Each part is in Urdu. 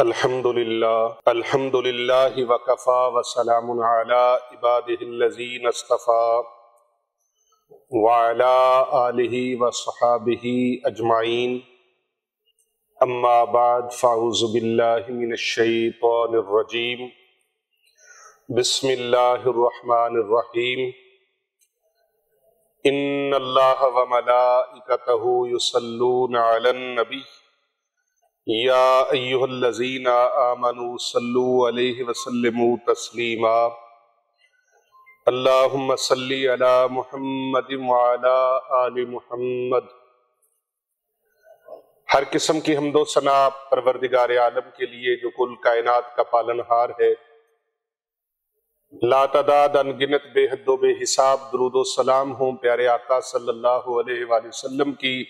الحمدللہ وکفا وسلام علی عبادہ الذین اصطفى وعلی آلہ وصحابہ اجمعین اما بعد فاعوذ باللہ من الشیطان الرجیم بسم اللہ الرحمن الرحیم ان اللہ وملائکتہ یصلون علی النبی یا ایہا الذین آمنوا صلوا علیہ وسلموا تسلیما اللہم صلی علی محمد وعلی آل محمد۔ ہر قسم کی حمد و ثنا پروردگار عالم کے لیے جو کل کائنات کا پالنہار ہے۔ لا تعداد انگنت بے حد و بے حساب درود و سلام ہوں پیارے آقا صلی اللہ علیہ وآلہ وسلم کی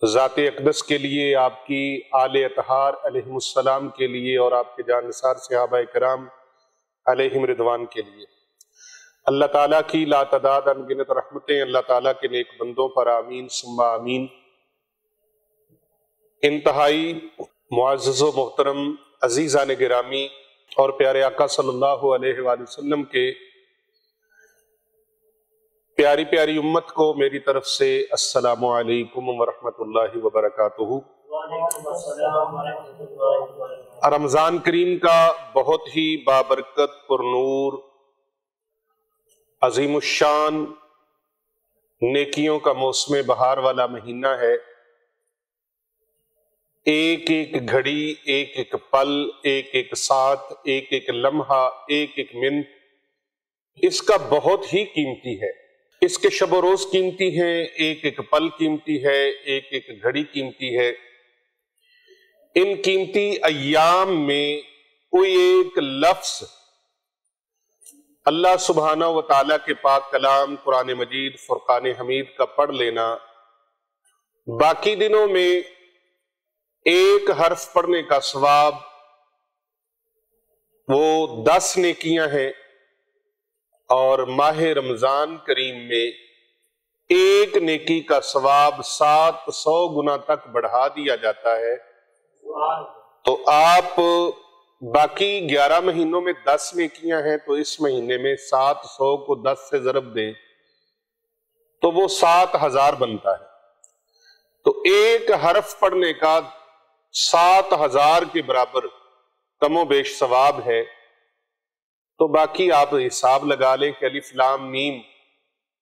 ذات اقدس کے لیے، آپ کی آل اطہار علیہم السلام کے لیے، اور آپ کے جانثار صحابہ کرام علیہم رضوان کے لیے۔ اللہ تعالیٰ کی لا تعداد انگنت رحمتیں اللہ تعالیٰ کے نیک بندوں پر آمین ثم آمین۔ انتہائی معزز و محترم عزیزان گرامی اور پیارے آقا صلی اللہ علیہ وآلہ وسلم کے پیاری پیاری امت کو میری طرف سے السلام علیکم ورحمۃ اللہ وبرکاتہ۔ رمضان کریم کا بہت ہی بابرکت، پرنور، عظیم الشان، نیکیوں کا موسم بہار والا مہینہ ہے۔ ایک ایک گھڑی، ایک ایک پل، ایک ایک ساتھ، ایک ایک لمحہ، ایک ایک منٹ اس کا بہت ہی قیمتی ہے۔ اس کے شب و روز قیمتی ہیں، ایک ایک پل قیمتی ہے، ایک ایک گھڑی قیمتی ہے۔ ان قیمتی ایام میں کوئی ایک لفظ اللہ سبحانہ و تعالیٰ کے پاک کلام قرآن مجید فرقان حمید کا پڑھ لینا، باقی دنوں میں ایک حرف پڑھنے کا ثواب وہ 10 نیکیاں ہیں، اور ماہ رمضان کریم میں ایک نیکی کا ثواب 700 گنا تک بڑھا دیا جاتا ہے۔ تو آپ باقی 11 مہینوں میں 10 نیکیاں ہیں، تو اس مہینے میں 700 کو 10 سے ضرب دیں تو وہ 7000 بنتا ہے۔ تو ایک حرف پڑھنے کا 7000 کے برابر کم و بیش ثواب ہے۔ تو باقی آپ حساب لگا لیں کہ الف لام میم،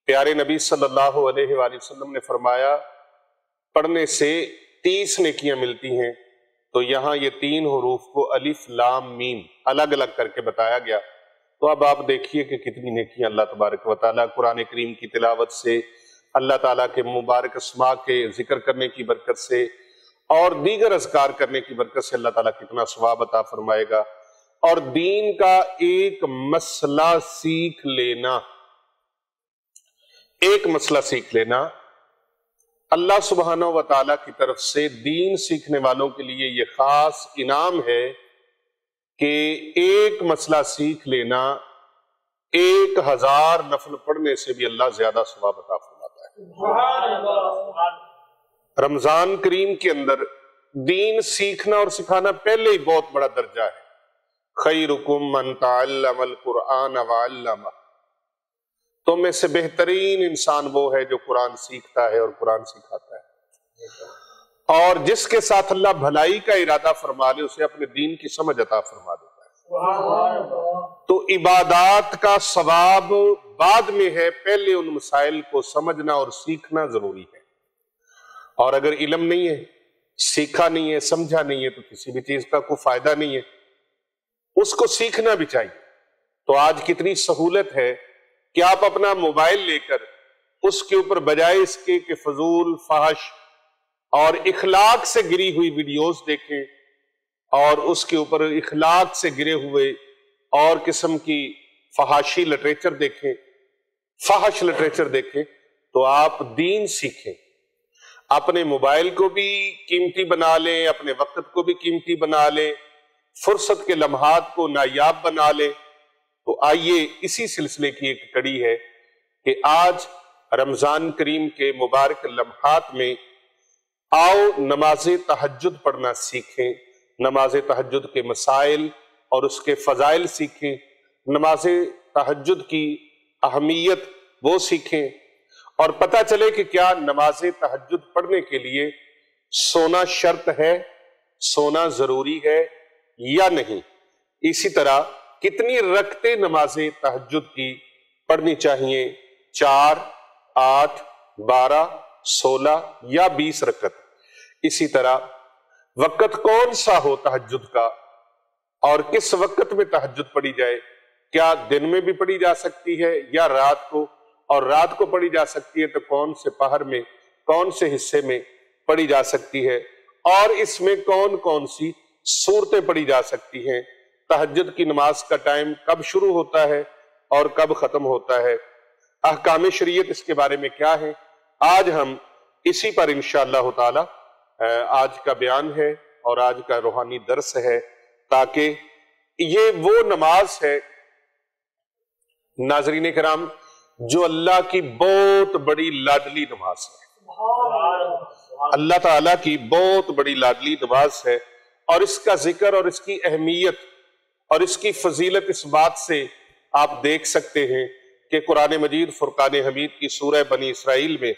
پیارے نبی صلی اللہ علیہ وآلہ وسلم نے فرمایا پڑھنے سے 30 نیکیاں ملتی ہیں، تو یہاں یہ 3 حروف کو الف لام میم الگ الگ کر کے بتایا گیا۔ تو اب آپ دیکھیے کہ کتنی نیکیاں اللہ تبارک و تعالیٰ قرآن کریم کی تلاوت سے، اللہ تعالیٰ کے مبارک اسماء کے ذکر کرنے کی برکت سے اور دیگر اذکار کرنے کی برکت سے اللہ تعالیٰ کتنا ثواب عطا فرمائے گا۔ اور دین کا ایک مسئلہ سیکھ لینا، اللہ سبحانہ و تعالیٰ کی طرف سے دین سیکھنے والوں کے لیے یہ خاص انعام ہے کہ ایک مسئلہ سیکھ لینا 1000 نفل پڑھنے سے بھی اللہ زیادہ ثواب عطا فرماتا ہے۔ رمضان کریم کے اندر دین سیکھنا اور سکھانا پہلے ہی بہت بڑا درجہ ہے۔ خیرکم من تعلم القرآن وعلمہ، تو میں سے بہترین انسان وہ ہے جو قرآن سیکھتا ہے اور قرآن سکھاتا ہے۔ اور جس کے ساتھ اللہ بھلائی کا ارادہ فرما لے اسے اپنے دین کی سمجھ عطا فرما دیتا ہے۔ تو عبادات کا ثواب بعد میں ہے، پہلے ان مسائل کو سمجھنا اور سیکھنا ضروری ہے۔ اور اگر علم نہیں ہے، سیکھا نہیں ہے، سمجھا نہیں ہے، تو کسی بھی چیز کا کوئی فائدہ نہیں ہے، اس کو سیکھنا بھی چاہیے۔ تو آج کتنی سہولت ہے کہ آپ اپنا موبائل لے کر اس کے اوپر بجائے اس کے کہ فضول، فحش اور اخلاق سے گری ہوئی ویڈیوز دیکھیں، اور اس کے اوپر اخلاق سے گرے ہوئے اور قسم کی فحاشی لٹریچر دیکھیں، فحش لٹریچر دیکھیں، تو آپ دین سیکھیں۔ اپنے موبائل کو بھی قیمتی بنا لیں، اپنے وقت کو بھی قیمتی بنا لیں، فرصت کے لمحات کو نایاب بنا لیں۔ تو آئیے اسی سلسلے کی ایک کڑی ہے کہ آج رمضان کریم کے مبارک لمحات میں آؤ نماز تہجد پڑھنا سیکھیں، نماز تہجد کے مسائل اور اس کے فضائل سیکھیں، نماز تہجد کی اہمیت وہ سیکھیں، اور پتہ چلے کہ کیا نماز تہجد پڑھنے کے لیے سونا شرط ہے، سونا ضروری ہے یا نہیں۔ اسی طرح کتنی رکعتیں نماز تہجد کی پڑھنی چاہیے، 4، 8، 12، 16 یا 20 رکعت۔ اسی طرح وقت کون سا ہو تہجد کا، اور کس وقت میں تہجد پڑھی جائے، کیا دن میں بھی پڑھی جا سکتی ہے یا رات کو، اور رات کو پڑھی جا سکتی ہے تو کون سے پہر میں، کون سے حصے میں پڑھی جا سکتی ہے، اور اس میں کون کون سی صورتیں پڑھی جا سکتی ہیں، تہجد کی نماز کا ٹائم کب شروع ہوتا ہے اور کب ختم ہوتا ہے، احکام شریعت اس کے بارے میں کیا ہے۔ آج ہم اسی پر انشاءاللہ تعالی آج کا بیان ہے اور آج کا روحانی درس ہے، تاکہ یہ وہ نماز ہے ناظرین کرام جو اللہ کی بہت بڑی لاڈلی نماز ہے، اللہ تعالیٰ کی بہت بڑی لاڈلی نماز ہے، اور اس کا ذکر اور اس کی اہمیت اور اس کی فضیلت اس بات سے آپ دیکھ سکتے ہیں کہ قرآن مجید فرقان حمید کی سورہ بنی اسرائیل میں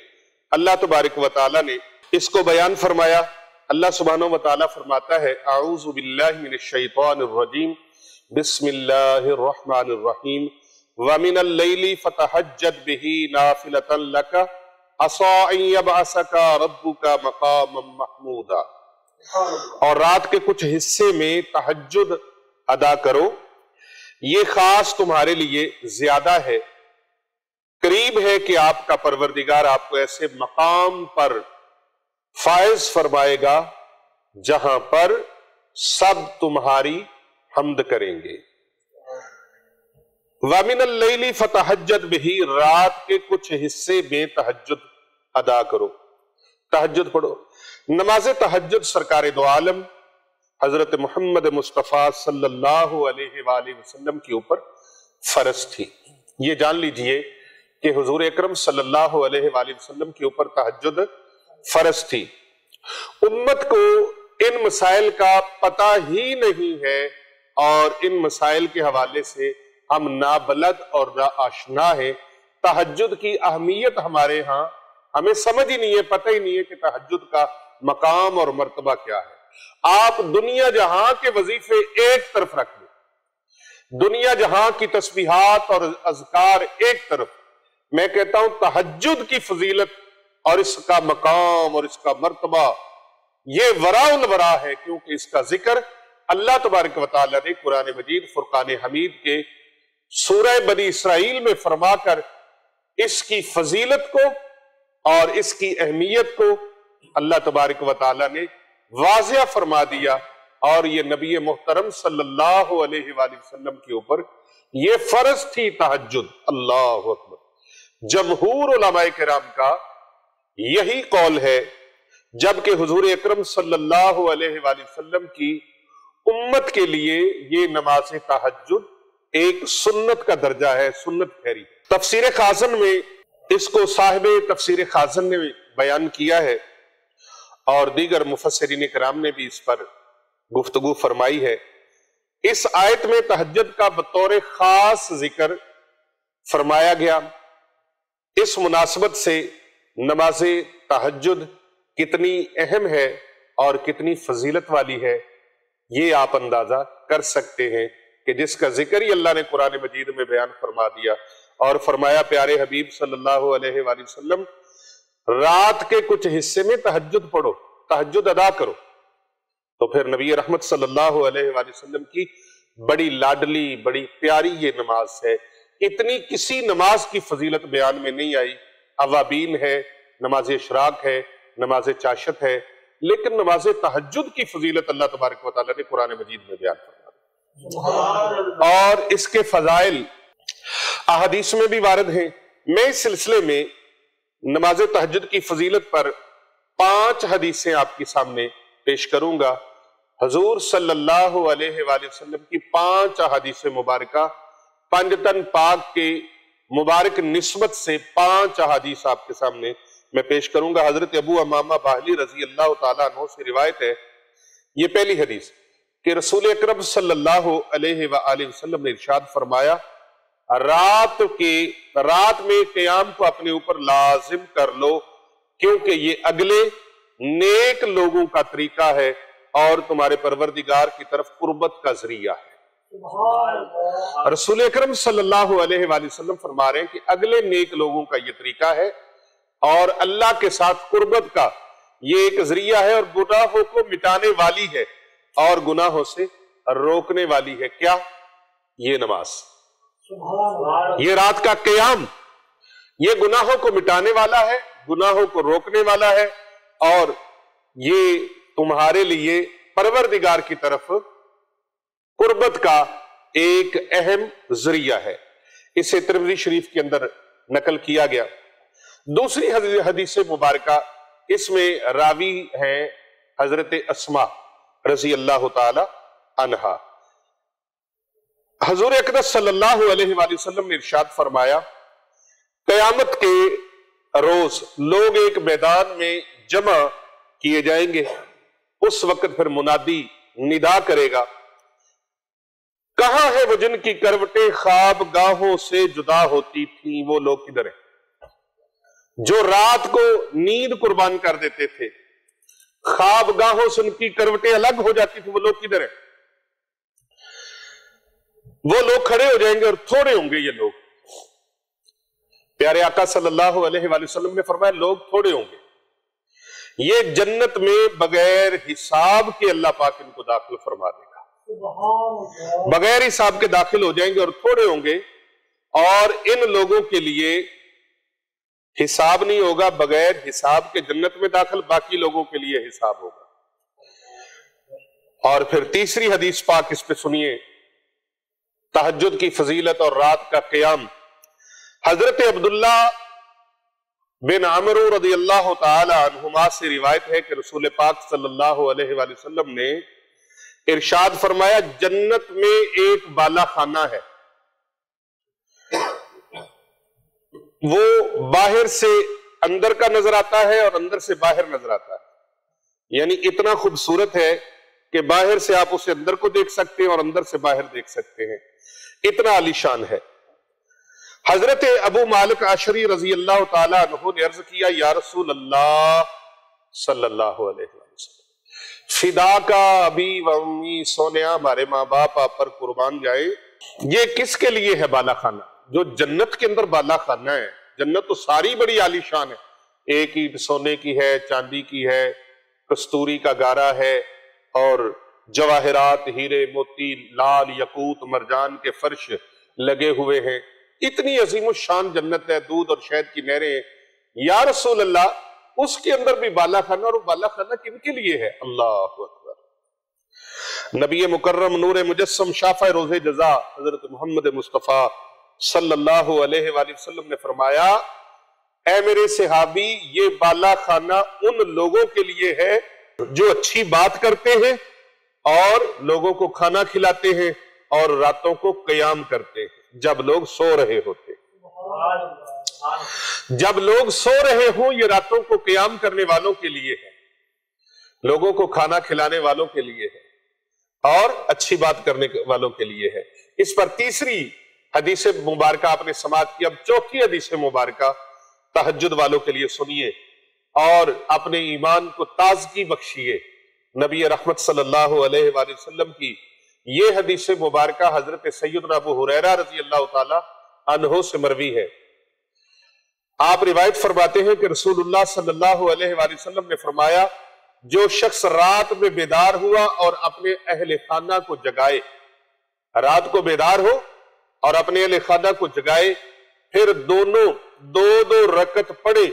اللہ تبارک و تعالیٰ نے اس کو بیان فرمایا۔ اللہ سبحانہ و تعالیٰ فرماتا ہے، اعوذ باللہ من الشیطان الرجیم، بسم اللہ الرحمن الرحیم، وَمِنَ اللَّيْلِ فَتَحَجَّدْ بِهِ نَافِلَةً لَكَ عَسَىٰ أَن يَبْعَثَكَ رَبُّكَ مَقَامًا مَحْمُودًا، اور رات کے کچھ حصے میں تہجد ادا کرو، یہ خاص تمہارے لیے زیادہ ہے، قریب ہے کہ آپ کا پروردگار آپ کو ایسے مقام پر فائز فرمائے گا جہاں پر سب تمہاری حمد کریں گے۔ وَمِنَ اللَّيْلِ فَتَحَجَّدْ بِهِ، رات کے کچھ حصے میں تہجد ادا کرو، تہجد پڑھو۔ نماز تہجد سرکار دو عالم حضرت محمد مصطفیٰ صلی اللہ علیہ وآلہ وسلم کے اوپر فرض تھی۔ یہ جان لیجئے کہ حضور اکرم صلی اللہ علیہ وآلہ وسلم کے اوپر تہجد فرض تھی۔ امت کو ان مسائل کا پتہ ہی نہیں ہے، اور ان مسائل کے حوالے سے ہم نابلد اور ناآشنا ہیں۔ تہجد کی اہمیت ہمارے ہاں ہمیں سمجھ ہی نہیں ہے، پتہ ہی نہیں ہے کہ تہجد کا مقام اور مرتبہ کیا ہے۔ آپ دنیا جہاں کے وظیفے ایک طرف رکھ لیں، دنیا جہاں کی تسبیحات اور اذکار ایک طرف، میں کہتا ہوں تہجد کی فضیلت اور اس کا مقام اور اس کا مرتبہ یہ وراء الورا ہے، کیونکہ اس کا ذکر اللہ تبارک و تعالیٰ نے قرآن مجید فرقان حمید کے سورہ بنی اسرائیل میں فرما کر اس کی فضیلت کو اور اس کی اہمیت کو اللہ تبارک و تعالیٰ نے واضح فرما دیا، اور یہ نبی محترم صلی اللہ علیہ وآلہ وسلم کے اوپر یہ فرض تھی تہجد۔ اللہ اکبر۔ جمہور علماء کرام کا یہی قول ہے، جبکہ حضور اکرم صلی اللہ علیہ وآلہ وسلم کی امت کے لیے یہ نماز تہجد ایک سنت کا درجہ ہے، سنت ٹھہری۔ تفسیر خازن میں اس کو صاحب تفسیر خازن نے بیان کیا ہے، اور دیگر مفسرین کرام نے بھی اس پر گفتگو فرمائی ہے۔ اس آیت میں تہجد کا بطور خاص ذکر فرمایا گیا۔ اس مناسبت سے نماز تہجد کتنی اہم ہے اور کتنی فضیلت والی ہے، یہ آپ اندازہ کر سکتے ہیں کہ جس کا ذکر ہی اللہ نے قرآن مجید میں بیان فرما دیا، اور فرمایا پیارے حبیب صلی اللہ علیہ وآلہ وسلم رات کے کچھ حصے میں تہجد پڑھو، تہجد ادا کرو۔ تو پھر نبی رحمت صلی اللہ علیہ وآلہ وسلم کی بڑی لاڈلی، بڑی پیاری یہ نماز ہے۔ اتنی کسی نماز کی فضیلت بیان میں نہیں آئی۔ اوابین ہے، نماز اشراق ہے، نماز چاشت ہے، لیکن نماز تہجد کی فضیلت اللہ تبارک و تعالیٰ نے قرآن مجید میں بیان فرمائی، اور اس کے فضائل احادیث میں بھی وارد ہیں۔ میں اس سلسلے میں نماز تہجد کی فضیلت پر 5 حدیثیں آپ کے سامنے پیش کروں گا۔ حضور صلی اللہ علیہ وآلہ وسلم کی 5 احادیث مبارکہ، پنجتن پاک کے مبارک نسبت سے 5 احادیث آپ کے سامنے میں پیش کروں گا۔ حضرت ابو امامہ باہلی رضی اللہ تعالیٰ عنہ سے روایت ہے۔ یہ پہلی حدیث، کہ رسول اکرم صلی اللہ علیہ وآلہ وسلم نے ارشاد فرمایا رات میں قیام کو اپنے اوپر لازم کر لو، کیونکہ یہ اگلے نیک لوگوں کا طریقہ ہے اور تمہارے پروردگار کی طرف قربت کا ذریعہ ہے۔ رسول اکرم صلی اللہ علیہ وآلہ وسلم فرما رہے ہیں کہ اگلے نیک لوگوں کا یہ طریقہ ہے اور اللہ کے ساتھ قربت کا یہ ایک ذریعہ ہے، اور گناہوں کو مٹانے والی ہے اور گناہوں سے روکنے والی ہے۔ کیا؟ یہ نماز، یہ رات کا قیام، یہ گناہوں کو مٹانے والا ہے، گناہوں کو روکنے والا ہے، اور یہ تمہارے لیے پروردگار کی طرف قربت کا ایک اہم ذریعہ ہے۔ اسے ترمذی شریف کے اندر نقل کیا گیا۔ دوسری حدیث مبارکہ، اس میں راوی ہیں حضرت اسماء رضی اللہ تعالی عنہا۔ حضور اقدس صلی اللہ علیہ وآلہ وسلم نے ارشاد فرمایا قیامت کے روز لوگ ایک میدان میں جمع کیے جائیں گے، اس وقت پھر منادی ندا کرے گا، کہاں ہے وہ جن کی کروٹیں خواب گاہوں سے جدا ہوتی تھیں؟ وہ لوگ کدھر ہیں جو رات کو نیند قربان کر دیتے تھے، خواب گاہوں سے ان کی کروٹیں الگ ہو جاتی تھی، وہ لوگ کدھر ہیں؟ وہ لوگ کھڑے ہو جائیں گے اور تھوڑے ہوں گے یہ لوگ۔ پیارے آقا صلی اللہ علیہ وآلہ وسلم نے فرمایا لوگ تھوڑے ہوں گے، یہ جنت میں بغیر حساب کے اللہ پاک ان کو داخل فرما دے گا، بغیر حساب کے داخل ہو جائیں گے اور تھوڑے ہوں گے، اور ان لوگوں کے لیے حساب نہیں ہوگا، بغیر حساب کے جنت میں داخل، باقی لوگوں کے لیے حساب ہوگا۔ اور پھر تیسری حدیث پاک اس پہ سنیے، تہجد کی فضیلت اور رات کا قیام۔ حضرت عبداللہ بن عمرو رضی اللہ تعالی عنہما سے روایت ہے کہ رسول پاک صلی اللہ علیہ وآلہ وسلم نے ارشاد فرمایا جنت میں ایک بالا خانہ ہے، وہ باہر سے اندر کا نظر آتا ہے اور اندر سے باہر نظر آتا ہے، یعنی اتنا خوبصورت ہے کہ باہر سے آپ اسے اندر کو دیکھ سکتے ہیں اور اندر سے باہر دیکھ سکتے ہیں، اتنا عالی شان ہے۔ حضرت ابو مالک عشری رضی اللہ تعالی عنہ نے عرض کیا یا رسول اللہ صلی اللہ علیہ وسلم، فدا کا ابی و امی، سونیا ہمارے ماں باپ آپ پر قربان جائے، یہ کس کے لیے ہے بالا خانہ؟ جو جنت کے اندر بالا خانہ ہے، جنت تو ساری بڑی عالی شان ہے، ایک اینٹ سونے کی ہے، چاندی کی ہے، کستوری کا گارا ہے، اور جواہرات، ہیرے موتی، لال یاقوت مرجان کے فرش لگے ہوئے ہیں، اتنی عظیم الشان جنت ہے، دودھ اور شہد کی نہریں ہیں۔ یا رسول اللہ اس کے اندر بھی بالا خانہ، اور وہ بالا خانہ کن کے لیے ہے؟ اللہ اکبر۔ نبی مکرم نور مجسم شافع روز جزا حضرت محمد مصطفیٰ صلی اللہ علیہ وآلہ وسلم نے فرمایا اے میرے صحابی، یہ بالا خانہ ان لوگوں کے لیے ہے جو اچھی بات کرتے ہیں اور لوگوں کو کھانا کھلاتے ہیں اور راتوں کو قیام کرتے ہیں جب لوگ سو رہے ہوتے ہیں۔ جب لوگ سو رہے ہوں یہ راتوں کو قیام کرنے والوں کے لیے ہے، لوگوں کو کھانا کھلانے والوں کے لیے ہے اور اچھی بات کرنے والوں کے لیے ہے۔ اس پر تیسری حدیث مبارکہ آپ نے سماعت کی، اب چوتھی حدیث مبارکہ تہجد والوں کے لیے سنیے اور اپنے ایمان کو تازگی بخشیے۔ نبی رحمت صلی اللہ علیہ وآلہ وسلم کی یہ حدیث مبارکہ حضرت سیدنا ابو ہریرہ رضی اللہ تعالی عنہ سے مروی ہے۔ آپ روایت فرماتے ہیں کہ رسول اللہ صلی اللہ علیہ وآلہ وسلم نے فرمایا جو شخص رات میں بیدار ہوا اور اپنے اہل خانہ کو جگائے، رات کو بیدار ہو اور اپنے اہل خانہ کو جگائے، پھر دونوں دو رکعت پڑھے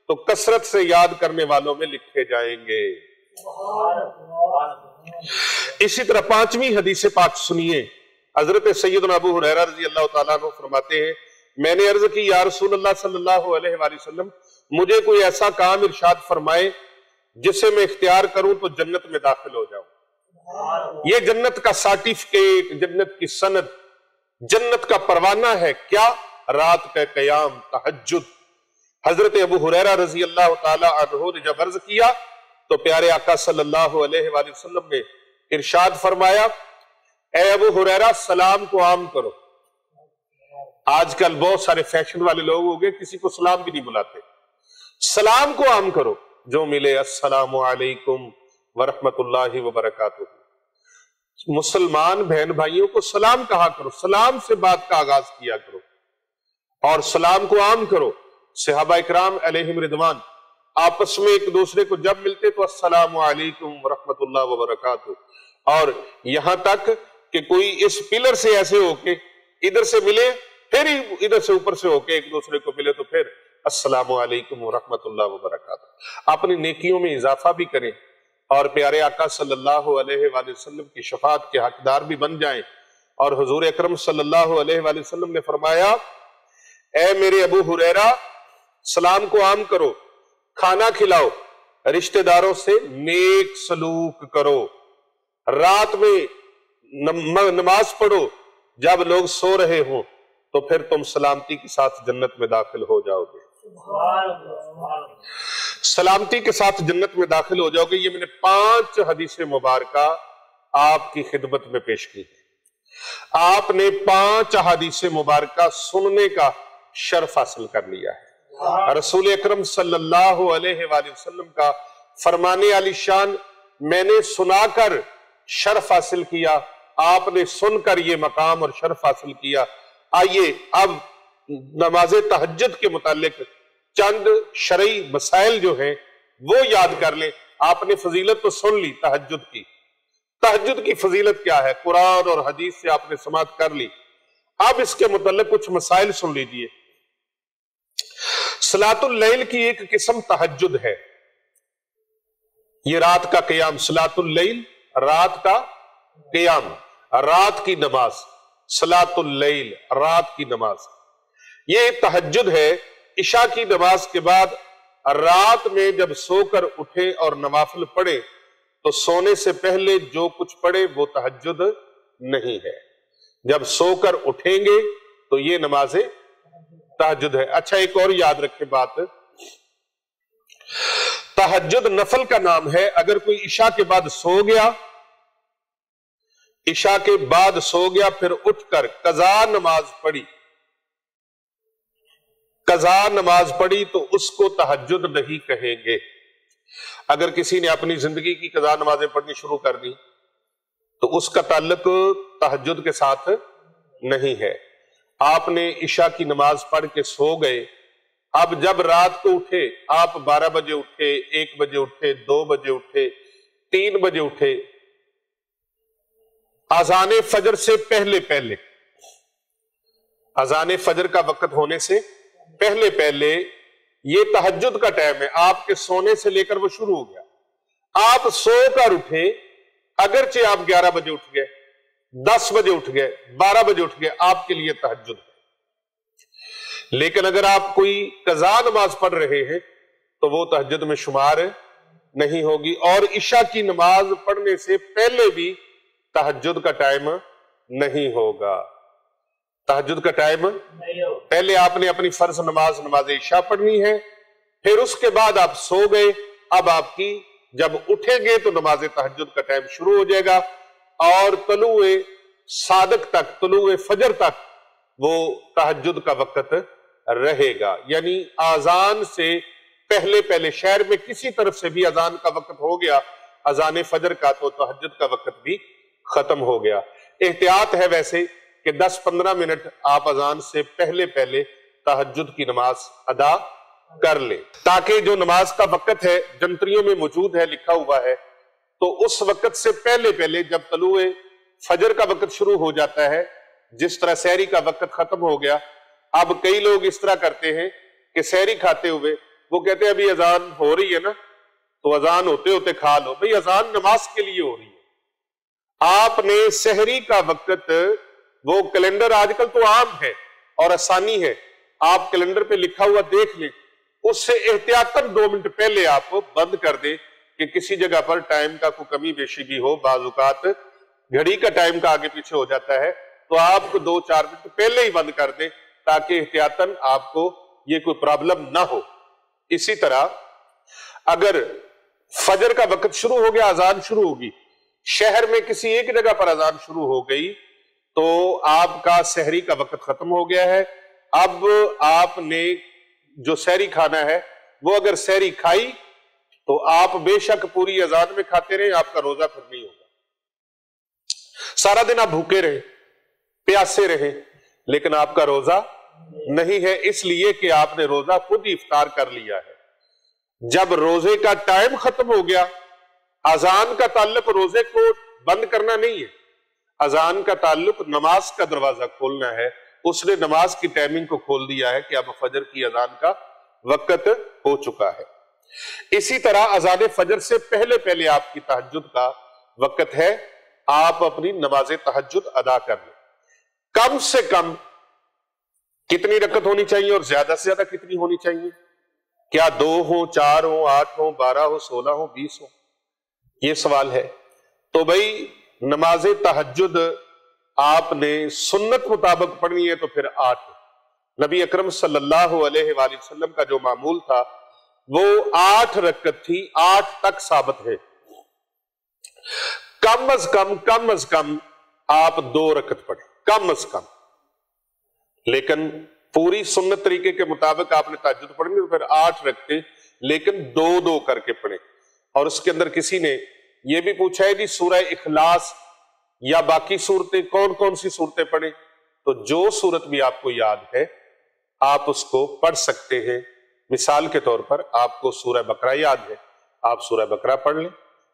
تو کثرت سے یاد کرنے والوں میں لکھے جائیں گے۔ اسی طرح پانچویں حدیث پاک سنیے، حضرت سیدنا ابو ہریرہ رضی اللہ تعالیٰ عنہ فرماتے ہیں میں نے عرض کی یا رسول اللہ صلی اللہ علیہ وآلہ وسلم، مجھے کوئی ایسا کام ارشاد فرمائے جسے میں اختیار کروں تو جنت میں داخل ہو جاؤں۔ یہ جنت کا سرٹیفکیٹ، جنت کی سند، جنت کا پروانہ ہے، کیا؟ رات کا قیام، تہجد۔ حضرت ابو ہریرہ رضی اللہ تعالی عنہ نے جب عرض کیا تو پیارے آقا صلی اللہ علیہ وآلہ وسلم نے ارشاد فرمایا اے ابو ہریرہ سلام کو عام کرو۔ آج کل بہت سارے فیشن والے لوگ ہو گئے، کسی کو سلام بھی نہیں بلاتے۔ سلام کو عام کرو، جو ملے السلام علیکم ورحمت اللہ وبرکاتہ۔ مسلمان بہن بھائیوں کو سلام کہا کرو، سلام سے بات کا آغاز کیا کرو اور سلام کو عام کرو۔ صحابہ اکرام علیہم رضوان آپس میں ایک دوسرے کو جب ملتے تو السلام علیکم ورحمت اللہ وبرکاتہ، اور یہاں تک کہ کوئی اس پلر سے ایسے ہو کے ادھر سے ملے پھر ہی ادھر سے اوپر سے ہو کے ایک دوسرے کو ملے تو پھر السلام علیکم ورحمت اللہ وبرکاتہ۔ اپنی نیکیوں میں اضافہ بھی کریں اور پیارے آقا صلی اللہ علیہ وآلہ وسلم کی شفاعت کے حقدار بھی بن جائیں۔ اور حضور اکرم صلی اللہ علیہ وآلہ وسلم نے فرمایا اے میرے ابو ہریرہ سلام کو عام کرو، کھانا کھلاؤ، رشتہ داروں سے نیک سلوک کرو، رات میں نماز پڑھو جب لوگ سو رہے ہوں، تو پھر تم سلامتی کے ساتھ جنت میں داخل ہو جاؤ گے۔ سلامتی کے ساتھ جنت میں داخل ہو جاؤ گے۔ یہ میں نے 5 حدیث مبارکہ آپ کی خدمت میں پیش کی۔ آپ نے 5 حدیث مبارکہ سننے کا شرف حاصل کر لیا ہے۔ رسول اکرم صلی اللہ علیہ وآلہ وسلم کا فرمانے علی شان میں نے سنا کر شرف حاصل کیا، آپ نے سن کر یہ مقام اور شرف حاصل کیا۔ آئیے اب نماز تہجد کے متعلق چند شرعی مسائل جو ہیں وہ یاد کر لیں۔ آپ نے فضیلت تو سن لی تہجد کی، تہجد کی فضیلت کیا ہے قرآن اور حدیث سے آپ نے سماعت کر لی۔ اب اس کے متعلق کچھ مسائل سن لیجئے۔ صلاۃ اللیل کی ایک قسم تہجد ہے، یہ رات کا قیام، صلاۃ اللیل رات کا قیام، رات کی نماز، صلاۃ اللیل رات کی نماز، یہ تہجد ہے۔ عشاء کی نماز کے بعد رات میں جب سو کر اٹھے اور نوافل پڑھے تو سونے سے پہلے جو کچھ پڑھے وہ تہجد نہیں ہے، جب سو کر اٹھیں گے تو یہ نماز تہجد ہے۔ اچھا ایک اور یاد رکھے بات، تہجد نفل کا نام ہے۔ اگر کوئی عشاء کے بعد سو گیا، عشاء کے بعد سو گیا پھر اٹھ کر قضا نماز پڑھی، قضا نماز پڑھی تو اس کو تہجد نہیں کہیں گے۔ اگر کسی نے اپنی زندگی کی قضا نمازیں پڑھنی شروع کر دی تو اس کا تعلق تہجد کے ساتھ نہیں ہے۔ آپ نے عشاء کی نماز پڑھ کے سو گئے، اب جب رات کو اٹھے، آپ 12 بجے اٹھے، 1 بجے اٹھے، 2 بجے اٹھے، 3 بجے اٹھے، اذان فجر سے پہلے پہلے، اذان فجر کا وقت ہونے سے پہلے پہلے یہ تہجد کا ٹائم ہے، آپ کے سونے سے لے کر وہ شروع ہو گیا۔ آپ سو کر اٹھے، اگرچہ آپ 11 بجے اٹھ گئے، 10 بجے اٹھ گئے، 12 بجے اٹھ گئے، آپ کے لیے تہجد ہے۔ لیکن اگر آپ کوئی قضا نماز پڑھ رہے ہیں تو وہ تہجد میں شمار نہیں ہوگی۔ اور عشاء کی نماز پڑھنے سے پہلے بھی تہجد کا ٹائم نہیں ہوگا، تہجد کا ٹائم پہلے آپ نے اپنی فرض نماز عشاء پڑھنی ہے، پھر اس کے بعد آپ سو گئے، اب آپ کی جب اٹھیں گے تو نماز تہجد کا ٹائم شروع ہو جائے گا اور طلوع صادق تک، طلوع فجر تک وہ تہجد کا وقت رہے گا۔ یعنی اذان سے پہلے پہلے شہر میں کسی طرف سے بھی اذان کا وقت ہو گیا، اذان فجر کا، تو تہجد کا وقت بھی ختم ہو گیا۔ احتیاط ہے ویسے کہ 10-15 منٹ آپ اذان سے پہلے پہلے تہجد کی نماز ادا کر لیں، تاکہ جو نماز کا وقت ہے جنتریوں میں موجود ہے، لکھا ہوا ہے، تو اس وقت سے پہلے پہلے جب طلوع فجر کا وقت شروع ہو جاتا ہے، جس طرح سحری کا وقت ختم ہو گیا، اب کئی لوگ اس طرح کرتے ہیں کہ سحری کھاتے ہوئے وہ کہتے ہیں ابھی اذان ہو رہی ہے نا تو اذان ہوتے ہوتے کھا لو۔ بھئی اذان نماز کے لیے ہو رہی ہے، آپ نے سحری کا وقت، وہ کیلنڈر آج کل تو عام ہے اور آسانی ہے، آپ کیلنڈر پہ لکھا ہوا دیکھ لیں، اس سے احتیاطاً 2 منٹ پہلے آپ بند کر دیں کہ کسی جگہ پر ٹائم کا کوئی کمی بیشی بھی ہو، بعض اوقات گھڑی کا ٹائم کا آگے پیچھے ہو جاتا ہے، تو آپ کو 2-4 منٹ پہلے ہی بند کر دیں تاکہ احتیاطاً آپ کو یہ کوئی پرابلم نہ ہو۔ اسی طرح اگر فجر کا وقت شروع ہو گیا، اذان شروع ہوگی، شہر میں کسی ایک جگہ پر اذان شروع ہو گئی تو آپ کا سحری کا وقت ختم ہو گیا ہے. اب آپ نے جو سحری کھانا ہے وہ اگر سحری کھائی تو آپ بے شک پوری اذان میں کھاتے رہے، آپ کا روزہ پھر نہیں ہوگا. سارا دن آپ بھوکے رہے، پیاسے رہے، لیکن آپ کا روزہ نہیں ہے، اس لیے کہ آپ نے روزہ خود ہی افطار کر لیا ہے. جب روزے کا ٹائم ختم ہو گیا، اذان کا تعلق روزے کو بند کرنا نہیں ہے، اذان کا تعلق نماز کا دروازہ کھولنا ہے. اس نے نماز کی ٹائمنگ کو کھول دیا ہے کہ اب فجر کی اذان کا وقت ہو چکا ہے. اسی طرح اذان فجر سے پہلے پہلے آپ کی تہجد کا وقت ہے، آپ اپنی نماز تہجد ادا کر لیں. کم سے کم کتنی رکعت ہونی چاہیے اور زیادہ سے زیادہ کتنی ہونی چاہیے؟ کیا 2 ہوں، 4 ہوں، 8 ہوں، 12 ہوں، 16 ہوں، 20 ہوں؟ یہ سوال ہے. تو بھئی نماز تہجد آپ نے سنت مطابق پڑھنی ہے تو پھر 8. نبی اکرم صلی اللہ علیہ وآلہ وسلم کا جو معمول تھا وہ 8 رکعت تھی، 8 تک ثابت ہے. کم از کم آپ 2 رکعت پڑھیں، کم از کم. لیکن پوری سنت طریقے کے مطابق آپ نے تہجد پڑھنی تو پھر 8 رکعتیں، لیکن 2 کر کے پڑھیں. اور اس کے اندر کسی نے یہ بھی پوچھا ہے جی سورہ اخلاص یا باقی صورتیں کون کون سی صورتیں پڑھیں؟ تو جو صورت بھی آپ کو یاد ہے آپ اس کو پڑھ سکتے ہیں. مثال کے طور پر آپ کو سورہ بقرہ یاد ہے، آپ سورہ بقرہ پڑھ لیں.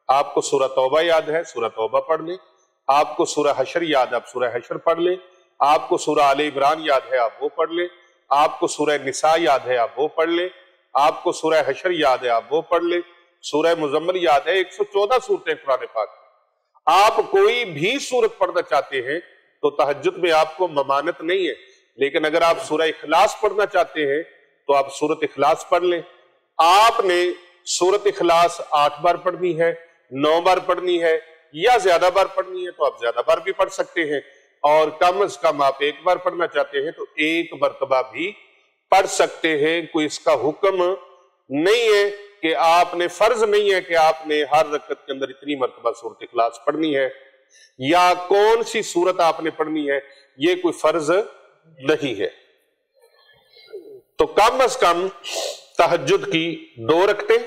آپ کو سورہ توبہ یاد ہے، سورہ توبہ پڑھ لیں. آپ کو سورہ حشر یاد ہے، آپ سورہ حشر پڑھ لیں. آپ کو سورہ آل عمران یاد ہے، آپ وہ پڑھ لیں. آپ کو سورہ نساء یاد ہے، آپ وہ پڑھ لیں. آپ کو سورہ حشر یاد ہے، آپ وہ پڑھ لیں. سورہ مزمل یاد ہے، 114 صورتیں قرآن پاک. آپ کوئی بھی صورت پڑھنا چاہتے ہیں تو تہجد میں آپ کو ممانت نہیں ہے. لیکن اگر آپ سورہ اخلاص پڑھنا چاہتے ہیں تو آپ سورۃ اخلاص پڑھ لیں. آپ نے سورۃ اخلاص 8 بار پڑھنی ہے، 9 بار پڑھنی ہے یا زیادہ بار پڑھنی ہے تو آپ زیادہ بار بھی پڑھ سکتے ہیں. اور کم از کم آپ 1 بار پڑھنا چاہتے ہیں تو 1 مرتبہ بھی پڑھ سکتے ہیں. کوئی اس کا حکم نہیں ہے کہ آپ نے، فرض نہیں ہے کہ آپ نے ہر رکعت کے اندر اتنی مرتبہ سورۃ اخلاص پڑھنی ہے یا کون سی سورت آپ نے پڑھنی ہے، یہ کوئی فرض نہیں ہے. تو کم از کم تہجد کی 2 رکعتیں،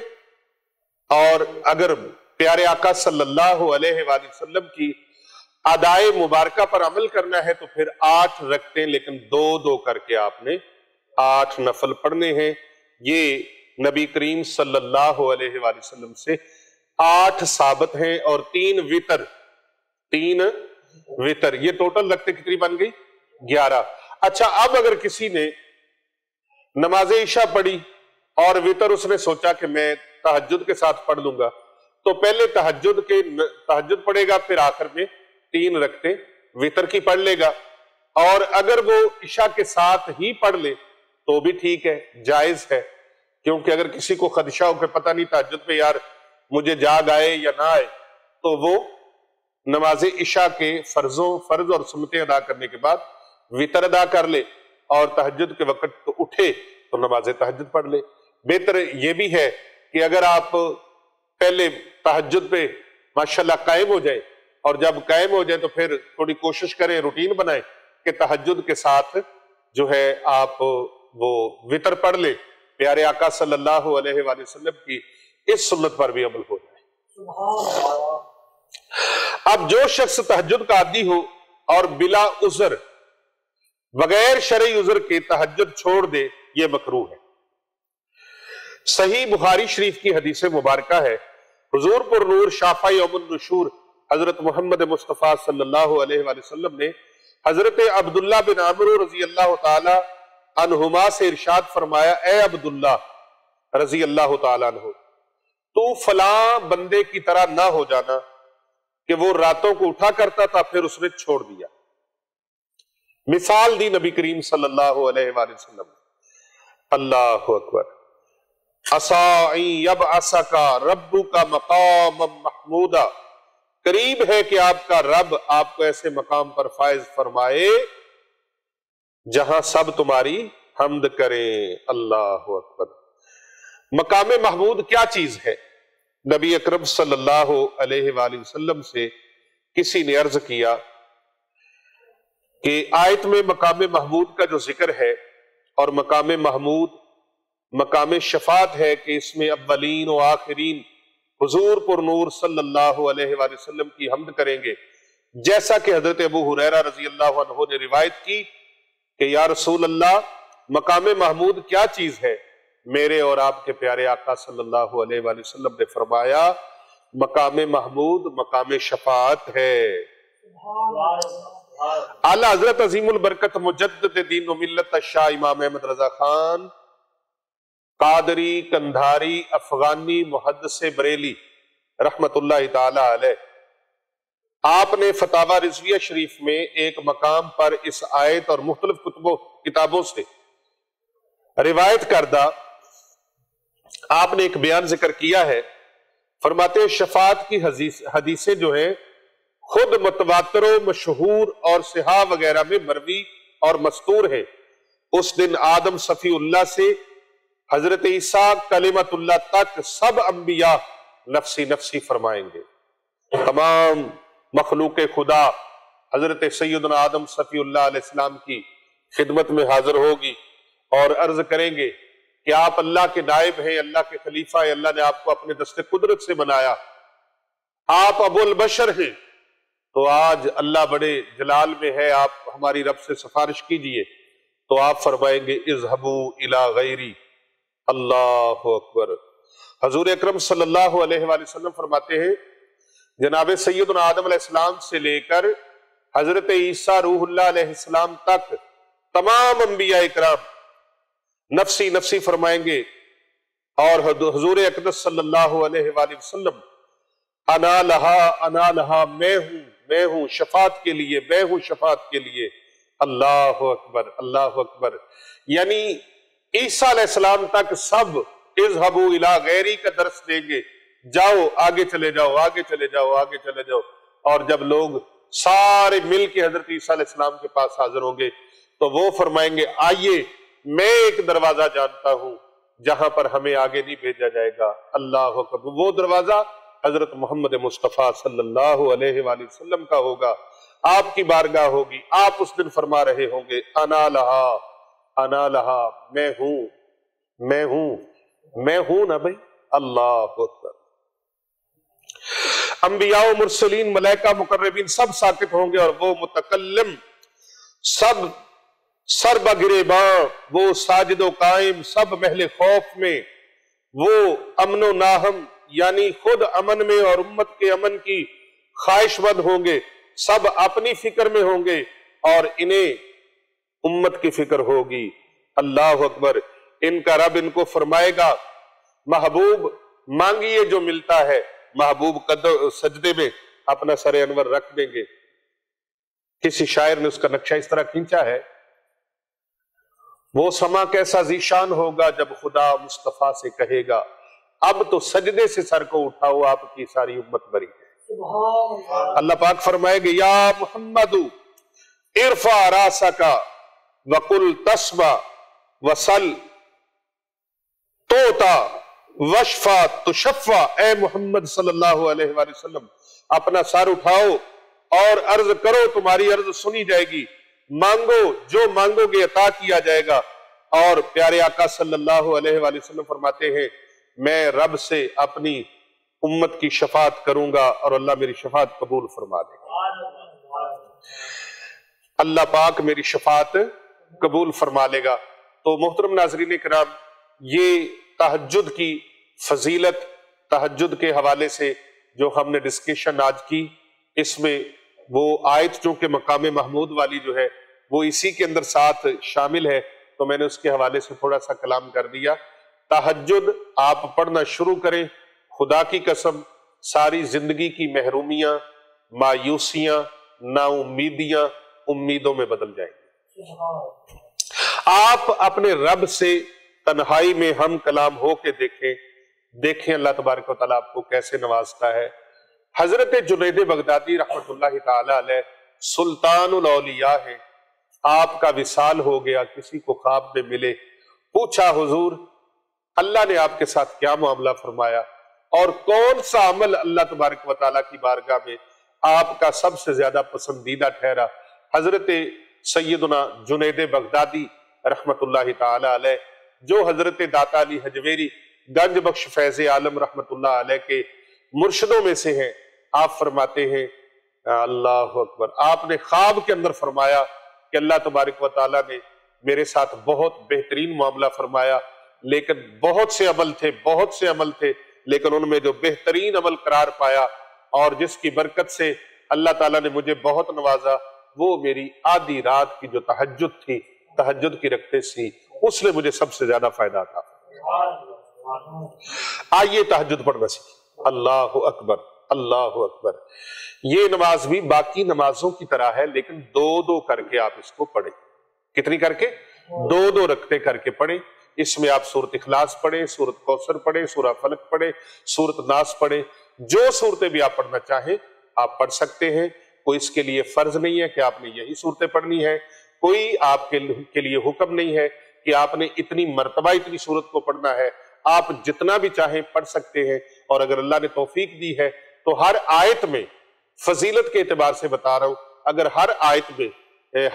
اور اگر پیارے آقا صلی اللہ علیہ وآلہ وسلم کی ادائے مبارکہ پر عمل کرنا ہے تو پھر 8 رکعتیں، لیکن 2 کر کے آپ نے 8 نفل پڑھنے ہیں. یہ نبی کریم صلی اللہ علیہ وآلہ وسلم سے 8 ثابت ہیں اور 3 وطر. یہ ٹوٹل رکعتیں کتنی بن گئی؟ 11. اچھا، اب اگر کسی نے نماز عشاء پڑھی اور وطر اس نے سوچا کہ میں تہجد کے ساتھ پڑھ لوں گا تو پہلے تہجد پڑھے گا، پھر آخر میں 3 رکعتیں وطر کی پڑھ لے گا. اور اگر وہ عشاء کے ساتھ ہی پڑھ لے تو بھی ٹھیک ہے، جائز ہے. کیونکہ اگر کسی کو خدشہ ہو کہ پتہ نہیں تہجد پہ یار مجھے جاگ آئے یا نہ آئے تو وہ نماز عشاء کے فرض اور سنتیں ادا کرنے کے بعد وطر ادا کر لے اور تہجد کے وقت تو اٹھے تو نماز تہجد پڑھ لے. بہتر یہ بھی ہے کہ اگر آپ پہلے تہجد پہ ماشاءاللہ قائم ہو جائیں اور جب قائم ہو جائیں تو پھر تھوڑی کوشش کریں، روٹین بنائیں کہ تہجد کے ساتھ جو ہے آپ وہ وطر پڑھ لیں. پیارے آقا صلی اللہ علیہ وآلہ وسلم کی اس سنت پر بھی عمل ہو جائے. اب جو شخص تہجد کا عادی ہو اور بلا عذر، بغیر شرعی عذر کے تہجد چھوڑ دے، یہ مکروہ ہے. صحیح بخاری شریف کی حدیث مبارکہ ہے، حضور پر نور شافع یوم النشور حضرت محمد مصطفیٰ صلی اللہ علیہ وآلہ وسلم نے حضرت عبداللہ بن عمرو رضی اللہ تعالی عنہما سے ارشاد فرمایا، اے عبداللہ رضی اللہ تعالی عنہ، تو فلاں بندے کی طرح نہ ہو جانا کہ وہ راتوں کو اٹھا کرتا تھا پھر اس نے چھوڑ دیا. مثال دی نبی کریم صلی اللہ علیہ وآلہ وسلم. اللہ اکبر. عسیٰ ان یبعثک ربک مقاما محمودا، قریب ہے کہ آپ کا رب آپ کو ایسے مقام پر فائز فرمائے جہاں سب تمہاری حمد کریں. اللہ اکبر. مقام محمود کیا چیز ہے؟ نبی اکرم صلی اللہ علیہ وآلہ وسلم سے کسی نے عرض کیا کہ آیت میں مقام محمود کا جو ذکر ہے، اور مقام محمود مقام شفاعت ہے کہ اس میں اولین و آخرین حضور پر نور صلی اللہ علیہ وآلہ وسلم کی حمد کریں گے، جیسا کہ حضرت ابو ہریرہ رضی اللہ عنہ نے روایت کی کہ یا رسول اللہ مقام محمود کیا چیز ہے؟ میرے اور آپ کے پیارے آقا صلی اللہ علیہ وآلہ وسلم نے فرمایا مقام محمود مقام شفاعت ہے۔ اعلیٰ حضرت عظیم البرکت مجدد دین و ملت شاہ امام احمد رضا خان قادری کندھاری افغانی محدث بریلی رحمت اللہ تعالی علیہ، آپ نے فتاوی رضویہ شریف میں ایک مقام پر اس آیت اور مختلف کتابوں سے روایت کردہ آپ نے ایک بیان ذکر کیا ہے۔ فرماتے ہیں شفاعت کی حدیثیں جو ہیں خود متواتر و مشہور اور صحاح وغیرہ میں مروی اور مستور ہیں۔ اس دن آدم صفی اللہ سے حضرت عیسیٰ کلمت اللہ تک سب انبیاء نفسی نفسی فرمائیں گے۔ تمام مخلوق خدا حضرت سیدنا آدم صفی اللہ علیہ السلام کی خدمت میں حاضر ہوگی اور عرض کریں گے کہ آپ اللہ کے نائب ہیں، اللہ کے خلیفہ ہیں، اللہ نے آپ کو اپنے دست قدرت سے بنایا، آپ ابو البشر ہیں، تو آج اللہ بڑے جلال میں ہے، آپ ہماری رب سے سفارش کیجئے۔ تو آپ فرمائیں گے اذهبوا الى غیری، اللہ اکبر۔ حضور اکرم صلی اللہ علیہ وآلہ وسلم فرماتے ہیں جناب سیدنا آدم علیہ السلام سے لے کر حضرت عیسیٰ روح اللہ علیہ السلام تک تمام انبیاء اکرام نفسی نفسی فرمائیں گے، اور حضور اقدس صلی اللہ علیہ وآلہ وسلم انا لہا میں ہوں شفاعت کے لیے، میں ہوں شفاعت کے لیے۔ اللہ اکبر اللہ اکبر۔ یعنی عیسیٰ علیہ السلام تک سب اذهبوا الی غیری کا درس دیں گے، جاؤ آگے چلے جاؤ آگے چلے جاؤ آگے چلے جاؤ، اور جب لوگ سارے مل کے حضرت عیسیٰ علیہ السلام کے پاس حاضر ہوں گے تو وہ فرمائیں گے آئیے میں ایک دروازہ جانتا ہوں جہاں پر ہمیں آگے نہیں بھیجا جائے گا۔ اللہ اکبر۔ وہ دروازہ حضرت محمد مصطفیٰ صلی اللہ علیہ وآلہ وسلم کا ہوگا، آپ کی بارگاہ ہوگی، آپ اس دن فرما رہے ہوں گے انا لہا میں ہوں نا بھائی۔ اللہ اکبر۔ انبیاء و مرسلین ملائکہ مقربین سب ساکت ہوں گے، اور وہ متکلم سب سر بگریباں، وہ ساجد و قائم سب محل خوف میں، وہ امن و ناہم یعنی خود امن میں اور امت کے امن کی خواہش مند ہوں گے، سب اپنی فکر میں ہوں گے اور انہیں امت کی فکر ہوگی۔ اللہ اکبر۔ ان کا رب ان کو فرمائے گا محبوب مانگیے جو ملتا ہے، محبوب سجدے میں اپنا سر انور رکھ دیں گے۔ کسی شاعر نے اس کا نقشہ اس طرح کھینچا ہے، وہ سما کیسا ذیشان ہوگا جب خدا مصطفیٰ سے کہے گا اب تو سجدے سے سر کو اٹھاؤ آپ کی ساری امت بری ہے۔ اللہ پاک فرمائے گے یا محمد ارفع راسک وقل تسمع وصل توتا وشفا تشفا۔ اے محمد صلی اللہ علیہ وآلہ وسلم اپنا سر اٹھاؤ اور عرض کرو، تمہاری عرض سنی جائے گی، مانگو جو مانگو گے عطا کیا جائے گا۔ اور پیارے آقا صلی اللہ علیہ وآلہ وسلم فرماتے ہیں میں رب سے اپنی امت کی شفاعت کروں گا اور اللہ میری شفاعت قبول فرما دے گا، اللہ پاک میری شفاعت قبول فرما لے گا۔ تو محترم ناظرین کرام، یہ تہجد کی فضیلت، تہجد کے حوالے سے جو ہم نے ڈسکشن آج کی، اس میں وہ آیت چونکہ مقام محمود والی جو ہے وہ اسی کے اندر ساتھ شامل ہے، تو میں نے اس کے حوالے سے تھوڑا سا کلام کر دیا۔ تہجد آپ پڑھنا شروع کریں، خدا کی قسم ساری زندگی کی محرومیاں، مایوسیاں، نا امیدیاں امیدوں میں بدل جائیں گی۔ آپ اپنے رب سے تنہائی میں ہم کلام ہو کے دیکھیں اللہ تبارک و تعالیٰ آپ کو کیسے نوازتا ہے۔ حضرت جنید بغدادی رحمت اللہ تعالی علیہ سلطان الاولیاء ہیں، آپ کا وصال ہو گیا، کسی کو خواب میں ملے، پوچھا حضور اللہ نے آپ کے ساتھ کیا معاملہ فرمایا؟ اور کون سا عمل اللہ تبارک و تعالیٰ کی بارگاہ میں آپ کا سب سے زیادہ پسندیدہ ٹھہرا؟ حضرت سیدنا جنید بغدادی رحمت اللہ تعالی علیہ، جو حضرت داتا علی حجویری گنج بخش فیض عالم رحمت اللہ علیہ کے مرشدوں میں سے ہیں، آپ فرماتے ہیں اللہ اکبر، آپ نے خواب کے اندر فرمایا کہ اللہ تبارک و تعالیٰ نے میرے ساتھ بہت بہترین معاملہ فرمایا، لیکن بہت سے عمل تھے لیکن ان میں جو بہترین عمل قرار پایا اور جس کی برکت سے اللہ تعالیٰ نے مجھے بہت نوازا، وہ میری آدھی رات کی جو تہجد تھی، تہجد کی رکعتیں تھی، اس نے مجھے سب سے زیادہ فائدہ تھا۔ آئیے تہجد پڑھنا سیکھیں۔ اللہ اکبر، اللہ اکبر۔ یہ نماز بھی باقی نمازوں کی طرح ہے، لیکن دو دو کر کے آپ اس کو پڑھیں۔ کتنی کر کے؟ دو دو رکعتیں کر کے پڑھیں۔ اس میں آپ سورۃ اخلاص پڑھیں، سورۃ کوثر پڑھیں، سورہ فلق پڑھیں، سورۃ ناس پڑھیں، جو صورتیں بھی آپ پڑھنا چاہیں آپ پڑھ سکتے ہیں۔ کوئی اس کے لیے فرض نہیں ہے کہ آپ نے یہی صورتیں پڑھنی ہے، کوئی آپ کے لیے حکم نہیں ہے کہ آپ نے اتنی مرتبہ اتنی صورت کو پڑھنا ہے، آپ جتنا بھی چاہیں پڑھ سکتے ہیں۔ اور اگر اللہ نے توفیق دی ہے تو ہر آیت میں، فضیلت کے اعتبار سے بتا رہا ہوں، اگر ہر آیت میں،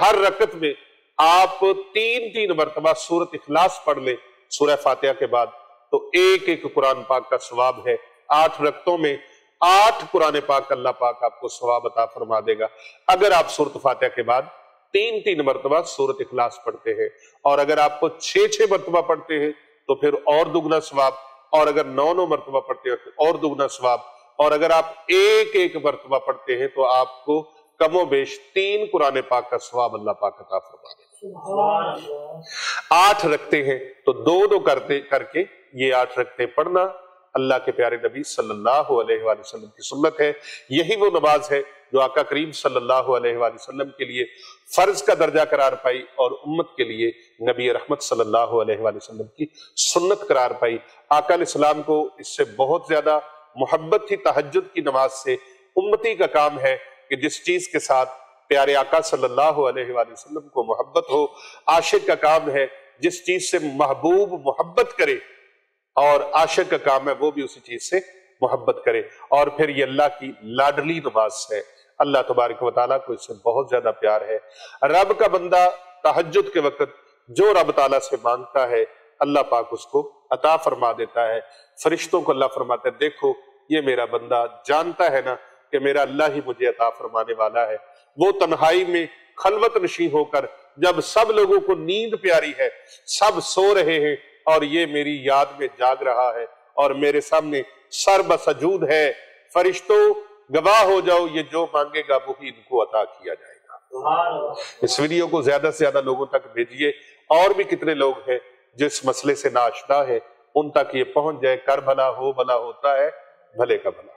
ہر رکعت میں آپ 3 مرتبہ سورۃ اخلاص پڑھ لیں سورہ فاتحہ کے بعد، تو ایک ایک قرآن پاک کا ثواب ہے۔ 8 رکعتوں میں 8 قرآن پاک اللہ پاک آپ کو ثواب عطا فرما دے گا اگر آپ سورۃ فاتحہ کے بعد 3 مرتبہ سورۃ اخلاص پڑھتے ہیں۔ اور اگر آپ کو 6 مرتبہ پڑھتے ہیں تو پھر اور دگنا ثواب، اور اگر 9 مرتبہ پڑھتے ہیں تو اور دگنا ثواب، اور اگر آپ ایک مرتبہ پڑھتے ہیں تو آپ کو کم و بیش 3 قرآن پاک کا ثواب اللہ پاک عطا فرما دے گا۔ 8 رکھتے ہیں تو دو کر کے یہ 8 رکھتے پڑھنا اللہ کے پیارے نبی صلی اللہ علیہ وآلہ وسلم کی سنت ہے۔ یہی وہ نماز ہے جو آقا کریم صلی اللہ علیہ وآلہ وسلم کے لیے فرض کا درجہ قرار پائی اور امت کے لیے نبی رحمت صلی اللہ علیہ وآلہ وسلم کی سنت قرار پائی۔ آقا علیہ السلام کو اس سے بہت زیادہ محبت تھی تہجد کی نماز سے۔ امتی کا کام ہے کہ جس چیز کے ساتھ پیارے آقا صلی اللہ علیہ وآلہ وسلم کو محبت ہو، عاشق کا کام ہے جس چیز سے محبوب محبت کرے، اور عاشق کا کام ہے وہ بھی اسی چیز سے محبت کرے۔ اور پھر یہ اللہ کی لاڈلی نماز ہے، اللہ تبارک و تعالیٰ کو اس سے بہت زیادہ پیار ہے۔ رب کا بندہ تہجد کے وقت جو رب تعالیٰ سے مانگتا ہے اللہ پاک اس کو عطا فرما دیتا ہے۔ فرشتوں کو اللہ فرماتا ہے دیکھو یہ میرا بندہ جانتا ہے نا کہ میرا اللہ ہی مجھے عطا فرمانے والا ہے۔ وہ تنہائی میں خلوت نشین ہو کر جب سب لوگوں کو نیند پیاری ہے، سب سو رہے ہیں اور یہ میری یاد میں جاگ رہا ہے اور میرے سامنے سر بسجود ہے، فرشتوں گواہ ہو جاؤ یہ جو مانگے گا وہی ان کو عطا کیا جائے گا۔ اس ویڈیو کو زیادہ سے زیادہ لوگوں تک بھیجیے، اور بھی کتنے لوگ ہیں جس مسئلے سے ناشنا ہے ان تک یہ پہنچ جائے۔ کر بھلا ہو بھلا ہوتا ہے، بھلے کا بھلا۔